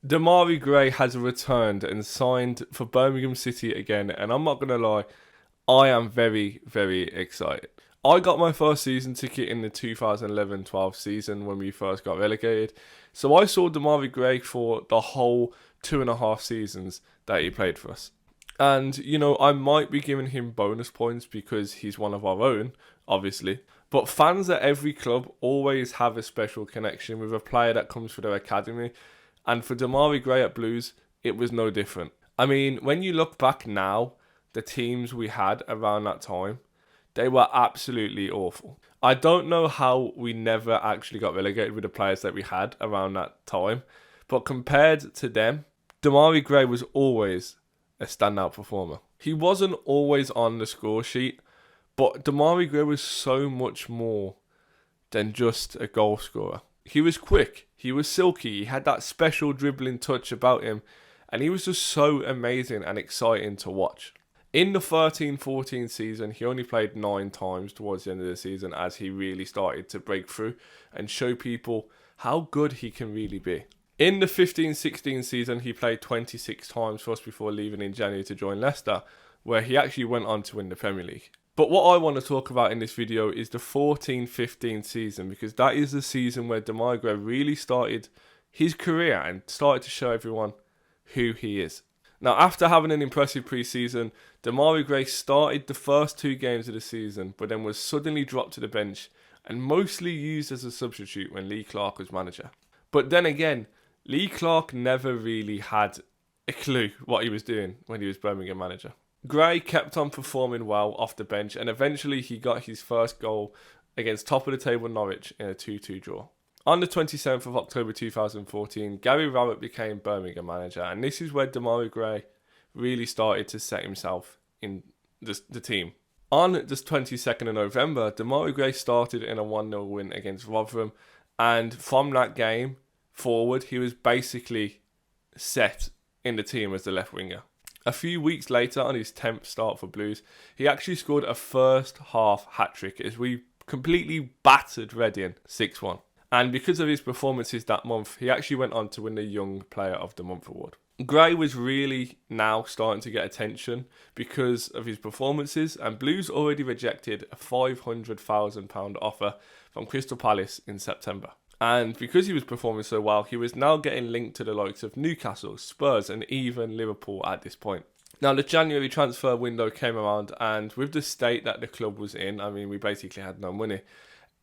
Demarai Gray has returned and signed for Birmingham City again, and I'm not going to lie, I am very, very excited. I got my first season ticket in the 2011-12 season when we first got relegated, so I saw Demarai Gray for the whole 2.5 seasons that he played for us. And, I might be giving him bonus points because he's one of our own, obviously. But fans at every club always have a special connection with a player that comes through their academy. And for Demarai Gray at Blues, it was no different. I mean, when you look back now, the teams we had around that time, they were absolutely awful. I don't know how we never actually got relegated with the players that we had around that time. But compared to them, Demarai Gray was always a standout performer. He wasn't always on the score sheet, but Demarai Gray was so much more than just a goal scorer. He was quick, he was silky, he had that special dribbling touch about him, and he was just so amazing and exciting to watch. In the 13-14 season, he only played 9 times towards the end of the season as he really started to break through and show people how good he can really be. In the 15-16 season, he played 26 times for us before leaving in January to join Leicester, where he actually went on to win the Premier League. But what I want to talk about in this video is the 14-15 season, because that is the season where Demarai Gray really started his career and started to show everyone who he is. Now, after having an impressive pre-season, Demarai Gray started the first 2 games of the season, but then was suddenly dropped to the bench and mostly used as a substitute when Lee Clark was manager. But then again, Lee Clark never really had a clue what he was doing when he was Birmingham manager. Gray kept on performing well off the bench, and eventually he got his first goal against top of the table Norwich in a 2-2 draw. On the 27th of October 2014, Gary Rowett became Birmingham manager, and this is where Demarai Gray really started to set himself in the team. On the 22nd of November, Demarai Gray started in a 1-0 win against Rotherham, and from that game forward, he was basically set in the team as the left winger. A few weeks later, on his 10th start for Blues, he actually scored a first half hat-trick as we completely battered Reading 6-1. And because of his performances that month, he actually went on to win the Young Player of the Month award. Gray was really now starting to get attention because of his performances, and Blues already rejected a £500,000 offer from Crystal Palace in September. And because he was performing so well, he was now getting linked to the likes of Newcastle, Spurs and even Liverpool at this point. Now, the January transfer window came around, and with the state that the club was in, I mean, we basically had no money,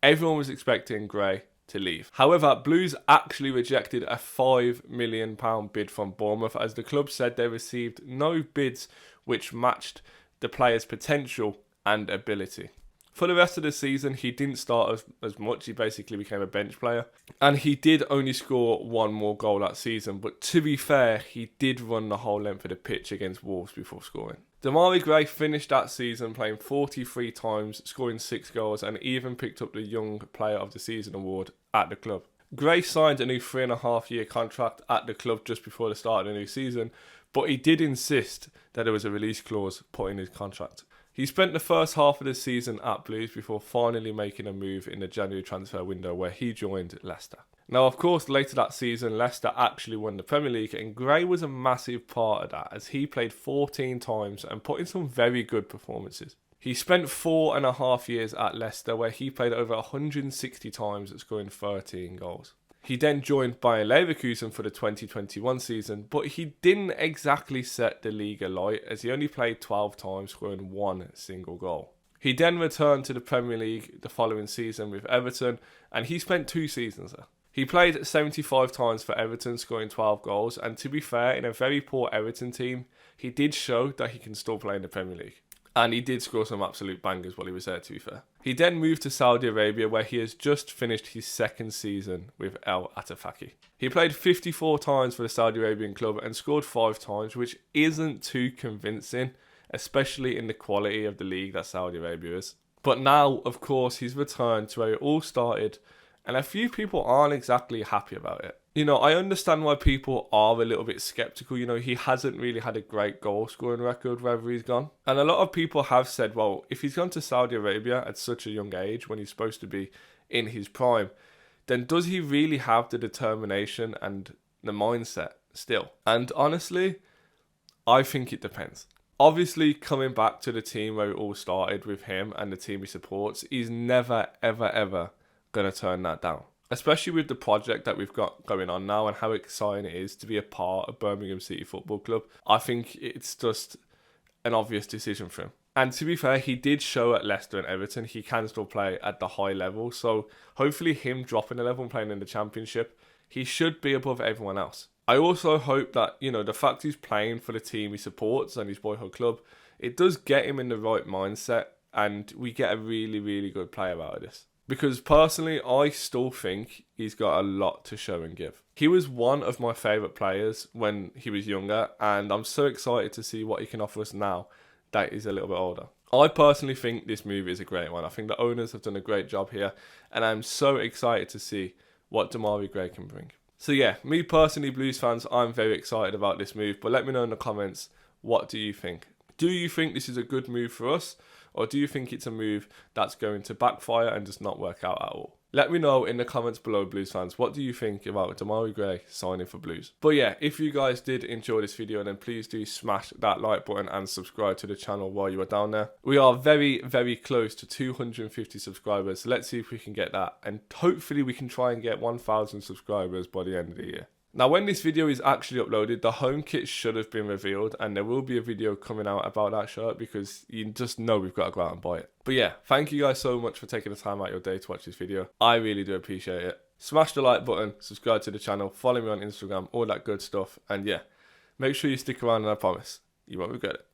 everyone was expecting Gray to leave. However, Blues actually rejected a £5 million bid from Bournemouth, as the club said they received no bids which matched the player's potential and ability. For the rest of the season, he didn't start as much. He basically became a bench player. And he did only score 1 more goal that season. But to be fair, he did run the whole length of the pitch against Wolves before scoring. Demarai Gray finished that season playing 43 times, scoring 6 goals, and even picked up the Young Player of the Season award at the club. Gray signed a new 3.5-year contract at the club just before the start of the new season, but he did insist that there was a release clause put in his contract. He spent the first half of the season at Blues before finally making a move in the January transfer window where he joined Leicester. Now, of course, later that season, Leicester actually won the Premier League, and Gray was a massive part of that as he played 14 times and put in some very good performances. He spent 4.5 years at Leicester where he played over 160 times, scoring 13 goals. He then joined Bayer Leverkusen for the 2021 season, but he didn't exactly set the league alight as he only played 12 times, scoring 1 single goal. He then returned to the Premier League the following season with Everton, and he spent 2 seasons there. He played 75 times for Everton, scoring 12 goals, and to be fair, in a very poor Everton team, he did show that he can still play in the Premier League. And he did score some absolute bangers while he was there, to be fair. He then moved to Saudi Arabia, where he has just finished his 2nd season with El Attafaqi. He played 54 times for the Saudi Arabian club and scored 5 times, which isn't too convincing, especially in the quality of the league that Saudi Arabia is. But now, of course, he's returned to where it all started, and a few people aren't exactly happy about it. I understand why people are a little bit sceptical. He hasn't really had a great goal scoring record wherever he's gone. And a lot of people have said, well, if he's gone to Saudi Arabia at such a young age when he's supposed to be in his prime, then does he really have the determination and the mindset still. And honestly, I think it depends. Obviously, coming back to the team where it all started with him and the team he supports, he's never, ever, ever going to turn that down. Especially with the project that we've got going on now and how exciting it is to be a part of Birmingham City Football Club. I think it's just an obvious decision for him. And to be fair, he did show at Leicester and Everton he can still play at the high level. So hopefully him dropping a level and playing in the Championship, he should be above everyone else. I also hope that, the fact he's playing for the team he supports and his boyhood club, it does get him in the right mindset and we get a really, really good player out of this. Because personally, I still think he's got a lot to show and give. He was one of my favourite players when he was younger, and I'm so excited to see what he can offer us now that he's a little bit older. I personally think this move is a great one. I think the owners have done a great job here, and I'm so excited to see what Demarai Gray can bring. So yeah, me personally, Blues fans, I'm very excited about this move, but let me know in the comments, what do you think? Do you think this is a good move for us? Or do you think it's a move that's going to backfire and just not work out at all? Let me know in the comments below, Blues fans. What do you think about Demarai Gray signing for Blues? But yeah, if you guys did enjoy this video, then please do smash that like button and subscribe to the channel while you are down there. We are very, very close to 250 subscribers. So let's see if we can get that. And hopefully we can try and get 1,000 subscribers by the end of the year. Now, when this video is actually uploaded, the home kit should have been revealed, and there will be a video coming out about that shirt because you just know we've got to go out and buy it. But yeah, thank you guys so much for taking the time out of your day to watch this video. I really do appreciate it. Smash the like button, subscribe to the channel, follow me on Instagram, all that good stuff. And yeah, make sure you stick around and I promise you won't regret it.